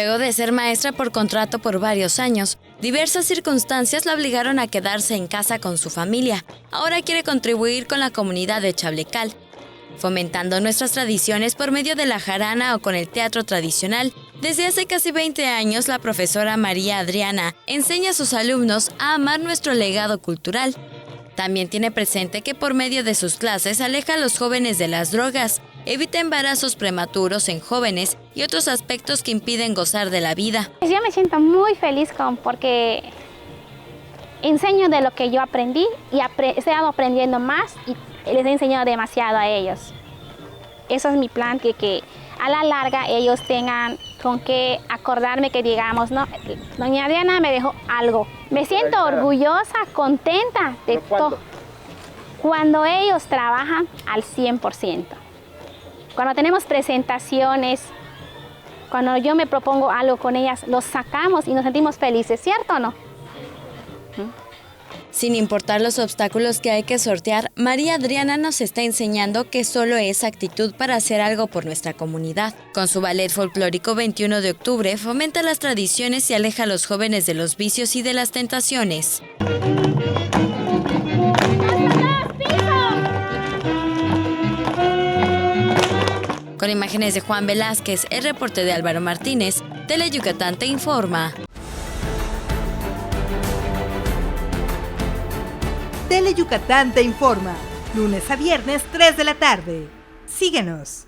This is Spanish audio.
Luego de ser maestra por contrato por varios años, diversas circunstancias la obligaron a quedarse en casa con su familia. Ahora quiere contribuir con la comunidad de Chablecal, fomentando nuestras tradiciones por medio de la jarana o con el teatro tradicional. Desde hace casi 20 años, la profesora María Adriana enseña a sus alumnos a amar nuestro legado cultural. También tiene presente que por medio de sus clases aleja a los jóvenes de las drogas, evita embarazos prematuros en jóvenes y otros aspectos que impiden gozar de la vida. Yo me siento muy feliz porque enseño de lo que yo aprendí y estoy aprendiendo más y les he enseñado demasiado a ellos. Eso es mi plan, que a la larga ellos tengan con qué acordarme, que digamos, no, doña Adriana me dejó algo. Me siento orgullosa, contenta de todo. Cuando ellos trabajan al 100%. Cuando tenemos presentaciones, cuando yo me propongo algo con ellas, los sacamos y nos sentimos felices, ¿cierto o no? Sin importar los obstáculos que hay que sortear, María Adriana nos está enseñando que solo es actitud para hacer algo por nuestra comunidad. Con su ballet folclórico 21 de octubre, fomenta las tradiciones y aleja a los jóvenes de los vicios y de las tentaciones. Con imágenes de Juan Velázquez, el reporte de Álvaro Martínez, Teleyucatán te informa. Teleyucatán te informa, lunes a viernes 3 de la tarde. Síguenos.